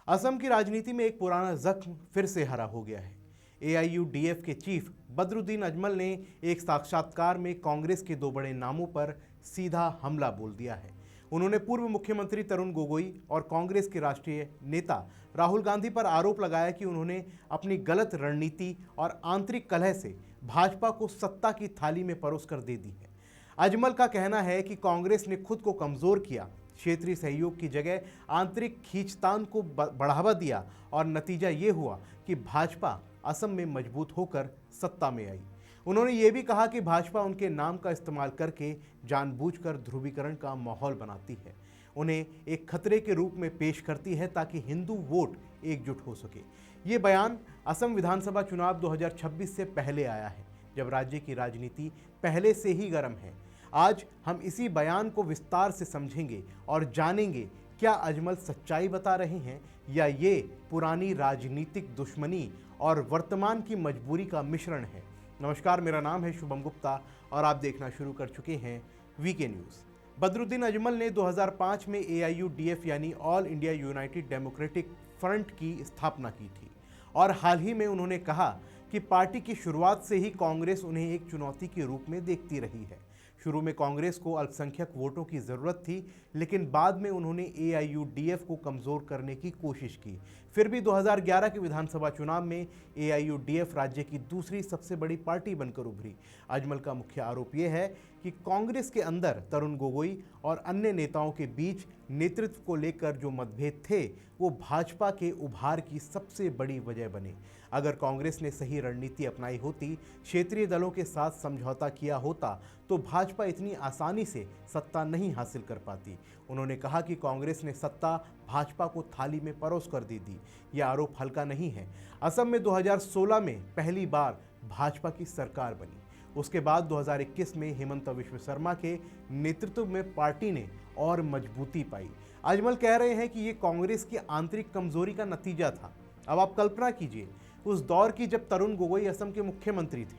असम की राजनीति में एक पुराना जख्म फिर से हरा हो गया है। एआईयूडीएफ के चीफ बदरुद्दीन अजमल ने एक साक्षात्कार में कांग्रेस के दो बड़े नामों पर सीधा हमला बोल दिया है। उन्होंने पूर्व मुख्यमंत्री तरुण गोगोई और कांग्रेस के राष्ट्रीय नेता राहुल गांधी पर आरोप लगाया कि उन्होंने अपनी गलत रणनीति और आंतरिक कलह से भाजपा को सत्ता की थाली में परोस कर दे दी है। अजमल का कहना है कि कांग्रेस ने खुद को कमजोर किया, क्षेत्रीय सहयोग की जगह आंतरिक खींचतान को बढ़ावा दिया और नतीजा ये हुआ कि भाजपा असम में मजबूत होकर सत्ता में आई। उन्होंने ये भी कहा कि भाजपा उनके नाम का इस्तेमाल करके जानबूझकर ध्रुवीकरण का माहौल बनाती है, उन्हें एक खतरे के रूप में पेश करती है ताकि हिंदू वोट एकजुट हो सके। ये बयान असम विधानसभा चुनाव 2026 से पहले आया है, जब राज्य की राजनीति पहले से ही गर्म है। आज हम इसी बयान को विस्तार से समझेंगे और जानेंगे क्या अजमल सच्चाई बता रहे हैं या ये पुरानी राजनीतिक दुश्मनी और वर्तमान की मजबूरी का मिश्रण है। नमस्कार, मेरा नाम है शुभम गुप्ता और आप देखना शुरू कर चुके हैं वीके न्यूज़। बदरुद्दीन अजमल ने 2005 में एआईयूडीएफ यानी all India United democratic front की स्थापना की थी और हाल ही में उन्होंने कहा कि पार्टी की शुरुआत से ही कांग्रेस उन्हें एक चुनौती के रूप में देखती रही है। शुरू में कांग्रेस को अल्पसंख्यक वोटों की ज़रूरत थी, लेकिन बाद में उन्होंने एआईयूडीएफ को कमज़ोर करने की कोशिश की। फिर भी 2011 के विधानसभा चुनाव में एआईयूडीएफ राज्य की दूसरी सबसे बड़ी पार्टी बनकर उभरी। अजमल का मुख्य आरोप यह है कि कांग्रेस के अंदर तरुण गोगोई और अन्य नेताओं के बीच नेतृत्व को लेकर जो मतभेद थे वो भाजपा के उभार की सबसे बड़ी वजह बने। अगर कांग्रेस ने सही रणनीति अपनाई होती, क्षेत्रीय दलों के साथ समझौता किया होता, तो भाजपा इतनी आसानी से सत्ता नहीं हासिल कर पाती। उन्होंने कहा कि कांग्रेस ने सत्ता भाजपा को थाली में परोस कर दी थी। यह आरोप हल्का नहीं है। असम में 2016 में पहली बार भाजपा की सरकार बनी। उसके बाद 2021 में हेमंत बिस्वा शर्मा के नेतृत्व में पार्टी ने और मजबूती पाई। अजमल कह रहे हैं कि ये कांग्रेस की आंतरिक कमजोरी का नतीजा था। अब आप कल्पना कीजिए उस दौर की जब तरुण गोगोई असम के मुख्यमंत्री थे।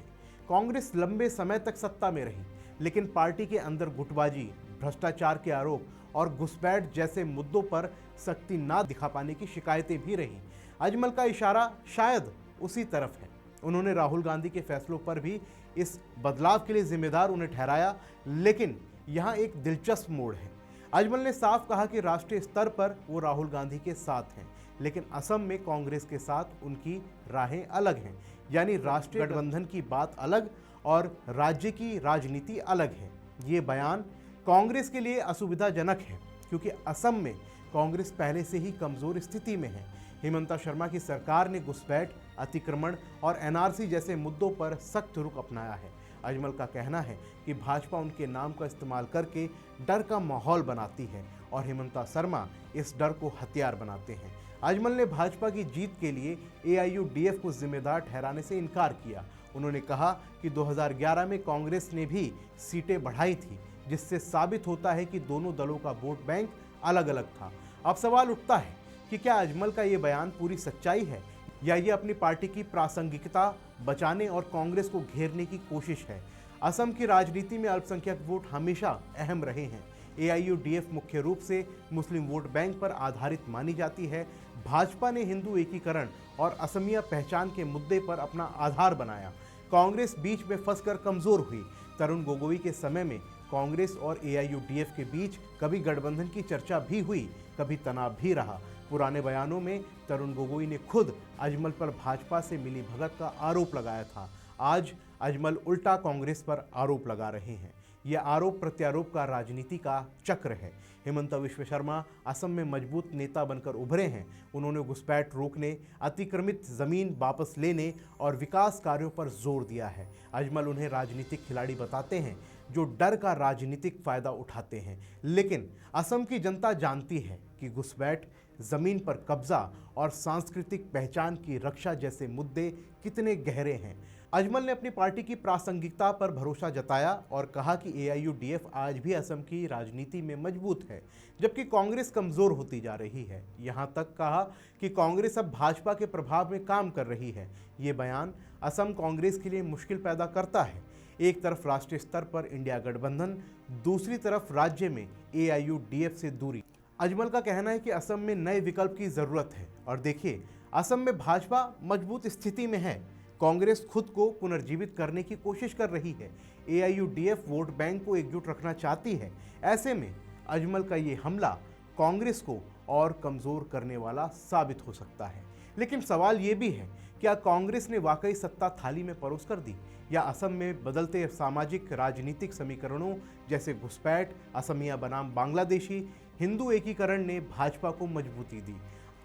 कांग्रेस लंबे समय तक सत्ता में रही, लेकिन पार्टी के अंदर गुटबाजी, भ्रष्टाचार के आरोप और घुसपैठ जैसे मुद्दों पर सख्ती ना दिखा पाने की शिकायतें भी रहीं। अजमल का इशारा शायद उसी तरफ है। उन्होंने राहुल गांधी के फैसलों पर भी इस बदलाव के लिए जिम्मेदार उन्हें ठहराया, लेकिन यहाँ एक दिलचस्प मोड़ है। अजमल ने साफ कहा कि राष्ट्रीय स्तर पर वो राहुल गांधी के साथ हैं, लेकिन असम में कांग्रेस के साथ उनकी राहें अलग हैं। यानी राष्ट्रीय गठबंधन की बात अलग और राज्य की राजनीति अलग है। ये बयान कांग्रेस के लिए असुविधाजनक है, क्योंकि असम में कांग्रेस पहले से ही कमजोर स्थिति में है। हेमंता शर्मा की सरकार ने घुसपैठ, अतिक्रमण और एनआरसी जैसे मुद्दों पर सख्त रुख अपनाया है। अजमल का कहना है कि भाजपा उनके नाम का इस्तेमाल करके डर का माहौल बनाती है और हेमंता शर्मा इस डर को हथियार बनाते हैं। अजमल ने भाजपा की जीत के लिए एआईयूडीएफ को जिम्मेदार ठहराने से इनकार किया। उन्होंने कहा कि 2011 में कांग्रेस ने भी सीटें बढ़ाई थी, जिससे साबित होता है कि दोनों दलों का वोट बैंक अलग अलग था। अब सवाल उठता है कि क्या अजमल का ये बयान पूरी सच्चाई है या ये अपनी पार्टी की प्रासंगिकता बचाने और कांग्रेस को घेरने की कोशिश है। असम की राजनीति में अल्पसंख्यक वोट हमेशा अहम रहे हैं। एआईयूडीएफ मुख्य रूप से मुस्लिम वोट बैंक पर आधारित मानी जाती है। भाजपा ने हिंदू एकीकरण और असमिया पहचान के मुद्दे पर अपना आधार बनाया। कांग्रेस बीच में फंसकर कमजोर हुई। तरुण गोगोई के समय में कांग्रेस और एआईयूडीएफ के बीच कभी गठबंधन की चर्चा भी हुई, कभी तनाव भी रहा। पुराने बयानों में तरुण गोगोई ने खुद अजमल पर भाजपा से मिली भगत का आरोप लगाया था। आज अजमल उल्टा कांग्रेस पर आरोप लगा रहे हैं। यह आरोप प्रत्यारोप का राजनीति का चक्र है। हेमंत बिस्वा शर्मा असम में मजबूत नेता बनकर उभरे हैं। उन्होंने घुसपैठ रोकने, अतिक्रमित जमीन वापस लेने और विकास कार्यों पर जोर दिया है। अजमल उन्हें राजनीतिक खिलाड़ी बताते हैं जो डर का राजनीतिक फायदा उठाते हैं, लेकिन असम की जनता जानती है कि घुसपैठ, जमीन पर कब्जा और सांस्कृतिक पहचान की रक्षा जैसे मुद्दे कितने गहरे हैं। अजमल ने अपनी पार्टी की प्रासंगिकता पर भरोसा जताया और कहा कि एआईयूडीएफ आज भी असम की राजनीति में मजबूत है, जबकि कांग्रेस कमजोर होती जा रही है। यहां तक कहा कि कांग्रेस अब भाजपा के प्रभाव में काम कर रही है। ये बयान असम कांग्रेस के लिए मुश्किल पैदा करता है। एक तरफ राष्ट्रीय स्तर पर इंडिया गठबंधन, दूसरी तरफ राज्य में एआईयूडीएफ से दूरी। अजमल का कहना है कि असम में नए विकल्प की जरूरत है और देखिए, असम में भाजपा मजबूत स्थिति में है। कांग्रेस खुद को पुनर्जीवित करने की कोशिश कर रही है। AIUDF वोट बैंक को एकजुट रखना चाहती है। ऐसे में अजमल का ये हमला कांग्रेस को और कमजोर करने वाला साबित हो सकता है। लेकिन सवाल ये भी है, क्या कांग्रेस ने वाकई सत्ता थाली में परोस कर दी, या असम में बदलते सामाजिक राजनीतिक समीकरणों जैसे घुसपैठ, असमिया बनाम बांग्लादेशी, हिंदू एकीकरण ने भाजपा को मजबूती दी?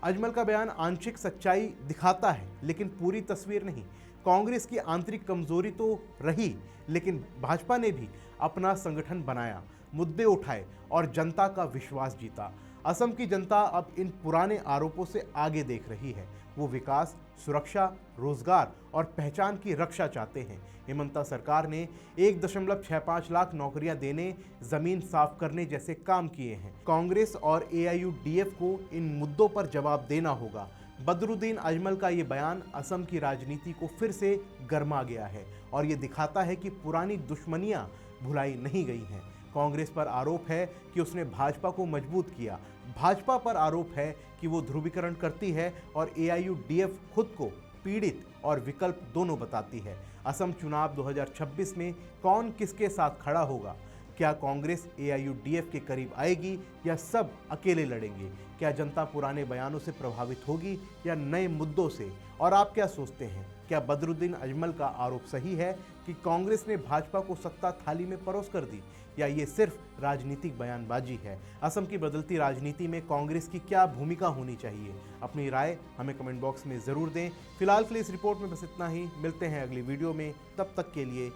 अजमल का बयान आंशिक सच्चाई दिखाता है, लेकिन पूरी तस्वीर नहीं। कांग्रेस की आंतरिक कमजोरी तो रही, लेकिन भाजपा ने भी अपना संगठन बनाया, मुद्दे उठाए और जनता का विश्वास जीता। असम की जनता अब इन पुराने आरोपों से आगे देख रही है। वो विकास, सुरक्षा, रोजगार और पहचान की रक्षा चाहते हैं। हिमंता सरकार ने 1.65 लाख नौकरियां देने, जमीन साफ करने जैसे काम किए हैं। कांग्रेस और AIUDF को इन मुद्दों पर जवाब देना होगा। बदरुद्दीन अजमल का ये बयान असम की राजनीति को फिर से गरमा गया है और ये दिखाता है कि पुरानी दुश्मनियां भुलाई नहीं गई हैं। कांग्रेस पर आरोप है कि उसने भाजपा को मजबूत किया। भाजपा पर आरोप है कि वो ध्रुवीकरण करती है और AIUDF खुद को पीड़ित और विकल्प दोनों बताती है। असम चुनाव 2026 में कौन किसके साथ खड़ा होगा? क्या कांग्रेस AIUDF के करीब आएगी या सब अकेले लड़ेंगे? क्या जनता पुराने बयानों से प्रभावित होगी या नए मुद्दों से? और आप क्या सोचते हैं, क्या बदरुद्दीन अजमल का आरोप सही है कि कांग्रेस ने भाजपा को सत्ता थाली में परोस कर दी, या ये सिर्फ राजनीतिक बयानबाजी है? असम की बदलती राजनीति में कांग्रेस की क्या भूमिका होनी चाहिए? अपनी राय हमें कमेंट बॉक्स में ज़रूर दें। फिलहाल के लिए इस रिपोर्ट में बस इतना ही। मिलते हैं अगली वीडियो में, तब तक के लिए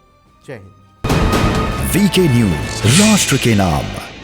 जय हिंद। VK न्यूज, राष्ट्र के नाम।